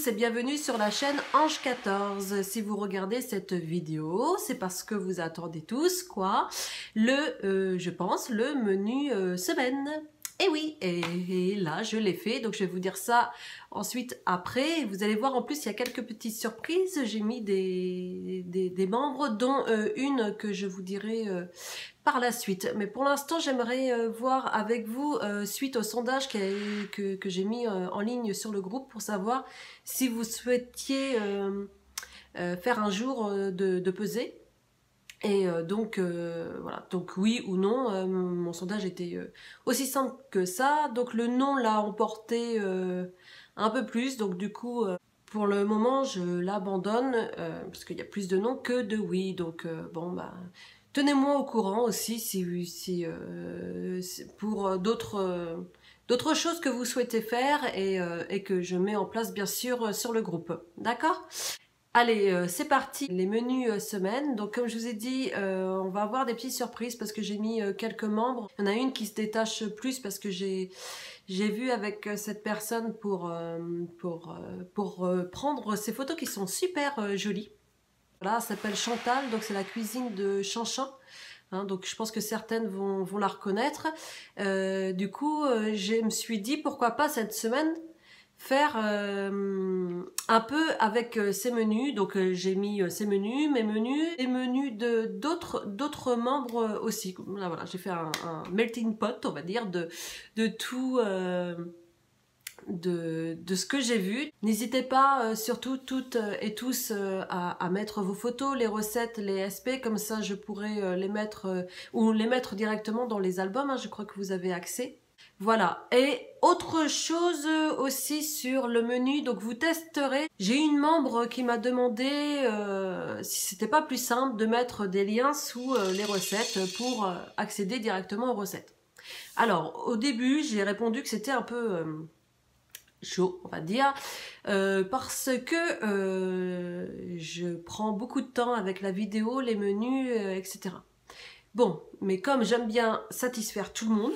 tous et bienvenue sur la chaîne Ange 14. Si vous regardez cette vidéo, c'est parce que vous attendez tous quoi? Je pense, le menu semaine. Et oui, et là je l'ai fait, donc je vais vous dire ça ensuite après. Vous allez voir en plus il y a quelques petites surprises. J'ai mis des membres, dont une que je vous dirai par la suite. Mais pour l'instant, j'aimerais voir avec vous, suite au sondage que j'ai mis en ligne sur le groupe, pour savoir si vous souhaitiez faire un jour de pesée. Et donc, voilà. Donc oui ou non, mon sondage était aussi simple que ça. Donc le non l'a emporté un peu plus. Donc du coup, pour le moment, je l'abandonne parce qu'il y a plus de non que de oui. Donc bon, bah... Tenez-moi au courant aussi si pour d'autres choses que vous souhaitez faire et que je mets en place bien sûr sur le groupe. D'accord ? Allez, c'est parti, les menus semaine. Donc comme je vous ai dit, on va avoir des petites surprises parce que j'ai mis quelques membres. Il y en a une qui se détache plus parce que j'ai vu avec cette personne pour prendre ces photos qui sont super jolies. Voilà, elle s'appelle Chantal, donc c'est la cuisine de Chanchan. Hein, donc je pense que certaines vont la reconnaître. Du coup, je me suis dit pourquoi pas cette semaine faire un peu avec ces menus. Donc j'ai mis ces menus, mes menus, et menus d'autres membres aussi. Là, voilà, j'ai fait un melting pot, on va dire, de tout. De ce que j'ai vu. N'hésitez pas surtout toutes et tous à mettre vos photos, les recettes, les SP, comme ça je pourrais les mettre ou les mettre directement dans les albums, hein, je crois que vous avez accès. Voilà, et autre chose aussi sur le menu, donc vous testerez. J'ai une membre qui m'a demandé si c'était pas plus simple de mettre des liens sous les recettes pour accéder directement aux recettes. Alors, au début, j'ai répondu que c'était un peu... chaud, on va dire, parce que je prends beaucoup de temps avec la vidéo, les menus, etc. Bon, mais comme j'aime bien satisfaire tout le monde,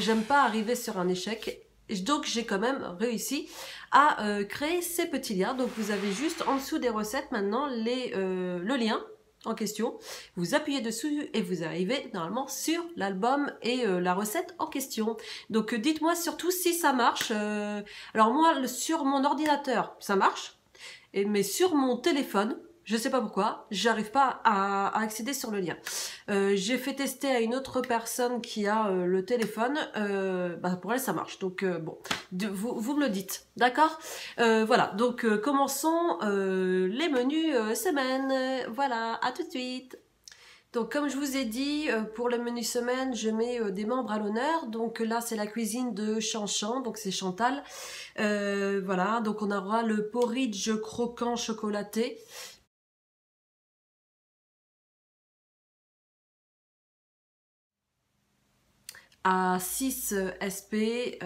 j'aime pas arriver sur un échec, donc j'ai quand même réussi à créer ces petits liens. Donc vous avez juste en dessous des recettes maintenant le lien en question, vous appuyez dessus et vous arrivez normalement sur l'album et la recette en question. Donc dites-moi surtout si ça marche. Alors moi sur mon ordinateur ça marche, mais sur mon téléphone, je sais pas pourquoi, j'arrive pas à accéder sur le lien. J'ai fait tester à une autre personne qui a le téléphone, bah pour elle ça marche. Donc bon, vous me le dites, d'accord? Voilà, donc commençons les menus semaine. Voilà, à tout de suite. Donc comme je vous ai dit, pour le menu semaine, je mets des membres à l'honneur. Donc là, c'est la cuisine de Chanchan, donc c'est Chantal. Voilà, donc on aura le porridge croquant chocolaté. À 6 SP,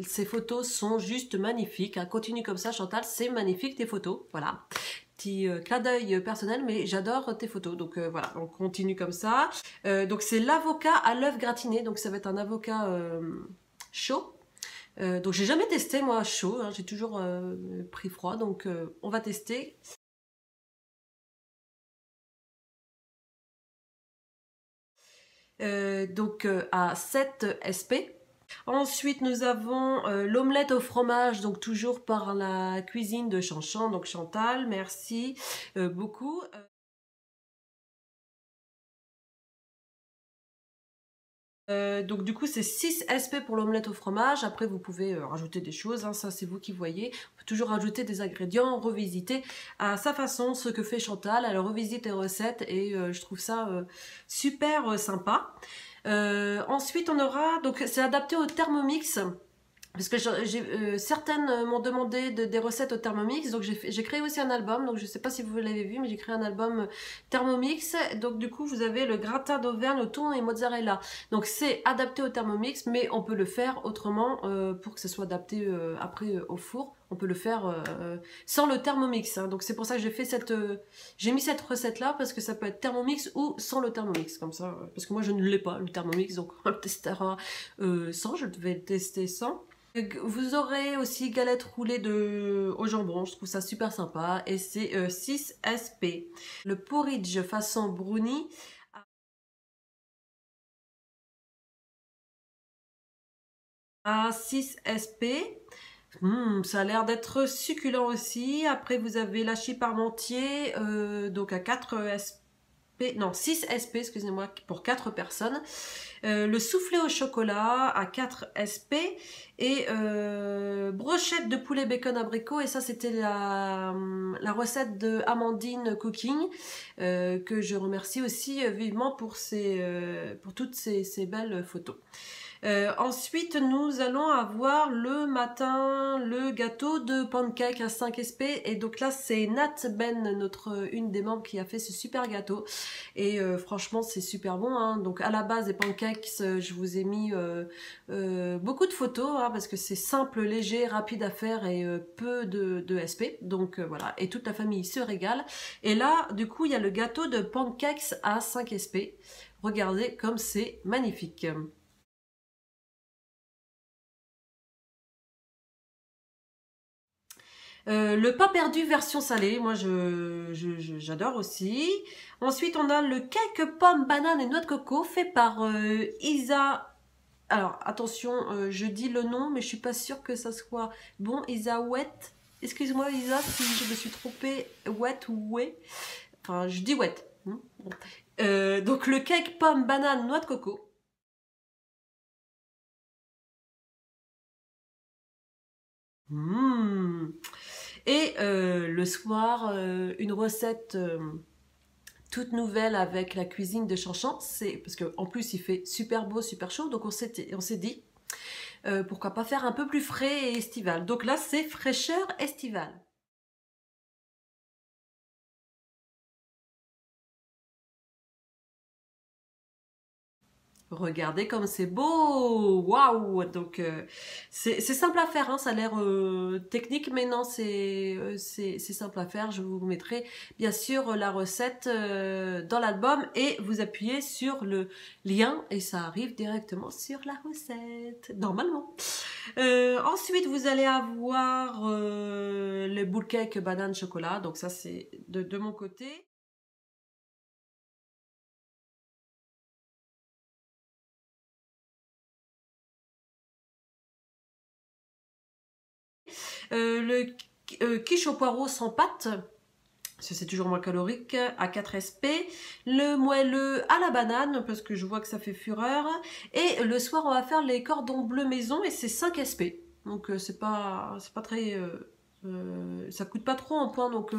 ces photos sont juste magnifiques, hein. Continue comme ça Chantal, c'est magnifique tes photos, voilà. Petit clin d'œil personnel, mais j'adore tes photos, donc voilà, on continue comme ça. Donc c'est l'avocat à l'œuf gratiné, donc ça va être un avocat chaud. Donc j'ai jamais testé moi chaud, hein, j'ai toujours pris froid, donc on va tester. Donc à 7 SP. Ensuite, nous avons l'omelette au fromage, donc toujours par la cuisine de Chanchan, donc Chantal, merci beaucoup. Donc du coup c'est 6 SP pour l'omelette au fromage. Après vous pouvez rajouter des choses, hein, ça c'est vous qui voyez. On peut toujours rajouter des ingrédients, revisiter à sa façon ce que fait Chantal. Elle revisite les recettes et je trouve ça super sympa. Ensuite on aura, donc c'est adapté au Thermomix. Parce que certaines m'ont demandé des recettes au Thermomix, donc j'ai créé aussi un album, donc je sais pas si vous l'avez vu, mais j'ai créé un album Thermomix, donc du coup vous avez le gratin d'Auvergne au thon et mozzarella, donc c'est adapté au Thermomix, mais on peut le faire autrement pour que ce soit adapté après au four, on peut le faire sans le Thermomix, hein. Donc c'est pour ça que j'ai mis cette recette là, parce que ça peut être Thermomix ou sans le Thermomix, comme ça, parce que moi je ne l'ai pas le Thermomix, donc on le testera sans, je devais le tester sans. Vous aurez aussi galette roulée au jambon, je trouve ça super sympa, et c'est 6 SP. Le porridge façon brownie à 6 SP. Ça a l'air d'être succulent aussi. Après, vous avez l'hachis parmentier, donc à 4 SP, non 6 SP, excusez-moi, pour 4 personnes. Le soufflé au chocolat à 4 SP et brochette de poulet bacon abricot, et ça c'était la recette de Amandine Cooking, que je remercie aussi vivement pour toutes ces belles photos. Ensuite, nous allons avoir le matin le gâteau de pancake à 5 SP. Et donc là, c'est Nat Ben, une des membres, qui a fait ce super gâteau. Et franchement, c'est super bon, hein. Donc à la base des pancakes, je vous ai mis beaucoup de photos, hein, parce que c'est simple, léger, rapide à faire et peu de SP. Donc voilà, et toute la famille se régale. Et là, du coup, il y a le gâteau de pancakes à 5 SP. Regardez comme c'est magnifique. Le pain perdu version salée, moi j'adore aussi. Ensuite, on a le cake pomme, banane et noix de coco fait par Isa. Alors attention, je dis le nom, mais je suis pas sûre que ça soit bon. Isa Wet. Excuse-moi Isa si je me suis trompée, Wet ou Way. Enfin, je dis Wet. Bon. Donc le cake pomme, banane, noix de coco. Mmh. Et le soir, une recette toute nouvelle avec la cuisine de Chanchan. C'est parce qu'en plus il fait super beau, super chaud, donc on s'est dit pourquoi pas faire un peu plus frais et estival. Donc là c'est fraîcheur estivale. Regardez comme c'est beau! Waouh! Donc c'est simple à faire, hein. Ça a l'air technique, mais non, c'est simple à faire. Je vous mettrai bien sûr la recette dans l'album et vous appuyez sur le lien et ça arrive directement sur la recette, normalement. Ensuite, vous allez avoir les boule cake banane chocolat. Donc ça, c'est de mon côté. Le quiche au poireau sans pâte, parce que c'est toujours moins calorique, à 4 SP. Le moelleux à la banane, parce que je vois que ça fait fureur. Et le soir, on va faire les cordons bleus maison, et c'est 5 SP. Donc c'est pas très... ça coûte pas trop en point, donc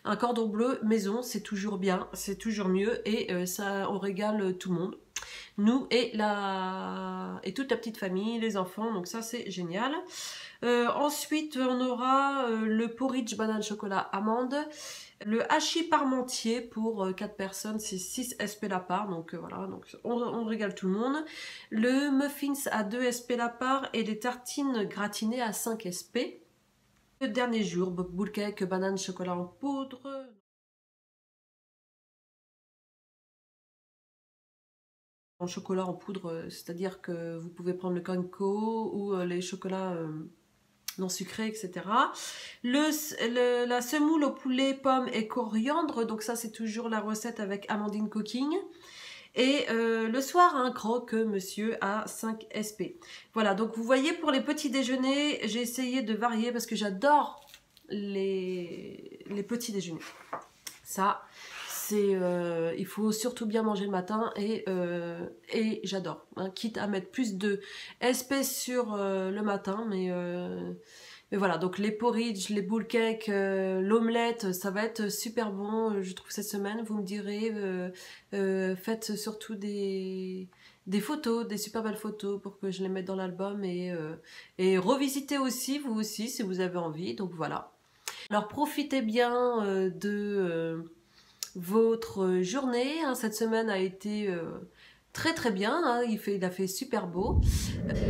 un cordon bleu maison, c'est toujours bien, c'est toujours mieux, et ça, on régale tout le monde. Nous et toute la petite famille, les enfants, donc ça c'est génial. Ensuite, on aura le porridge banane chocolat amande, le hachis parmentier pour 4 personnes, c'est 6 SP la part, donc voilà, donc on régale tout le monde. Le muffins à 2 SP la part et les tartines gratinées à 5 SP. Le dernier jour, boule cake, banane chocolat en poudre. En chocolat en poudre, c'est-à-dire que vous pouvez prendre le Canco ou les chocolats non sucrés, etc. La semoule au poulet, pommes et coriandre, donc ça c'est toujours la recette avec Amandine Cooking. Et le soir, un croque monsieur à 5 SP. Voilà, donc vous voyez, pour les petits déjeuners, j'ai essayé de varier parce que j'adore les petits déjeuners. Ça, il faut surtout bien manger le matin et j'adore, hein, quitte à mettre plus de SP sur le matin, mais voilà, donc les porridge, les boule cake, l'omelette, ça va être super bon, je trouve, cette semaine. Vous me direz, faites surtout des photos, des super belles photos pour que je les mette dans l'album, et revisitez aussi, vous aussi, si vous avez envie, donc voilà. Alors profitez bien de votre journée, hein. Cette semaine a été très très bien, hein, il a fait super beau.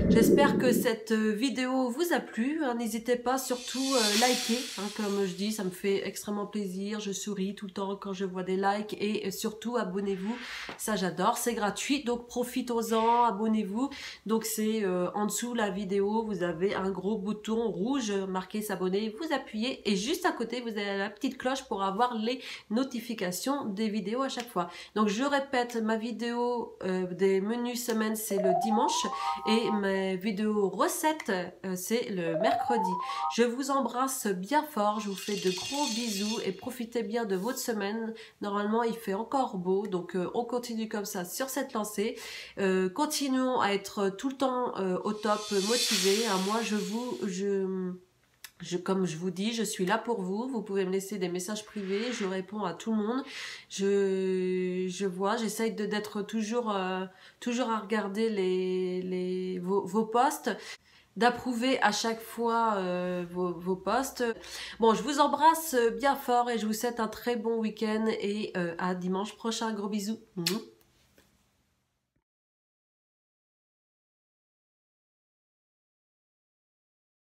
J'espère que cette vidéo vous a plu, hein. N'hésitez pas, surtout liker, hein, comme je dis, ça me fait extrêmement plaisir, je souris tout le temps quand je vois des likes, et surtout abonnez-vous, ça j'adore, c'est gratuit, donc profitons-en, abonnez-vous. Donc c'est en dessous la vidéo, vous avez un gros bouton rouge marqué s'abonner, vous appuyez, et juste à côté vous avez la petite cloche pour avoir les notifications des vidéos à chaque fois. Donc je répète, ma vidéo des menus semaine c'est le dimanche, et mes vidéos recettes c'est le mercredi. Je vous embrasse bien fort, je vous fais de gros bisous et profitez bien de votre semaine. Normalement il fait encore beau, donc on continue comme ça sur cette lancée. Continuons à être tout le temps au top, motivés. Hein, moi comme je vous dis, je suis là pour vous. Vous pouvez me laisser des messages privés. Je réponds à tout le monde. J'essaye d'être toujours à regarder vos posts, d'approuver à chaque fois vos posts. Bon, je vous embrasse bien fort et je vous souhaite un très bon week-end et à dimanche prochain. Gros bisous.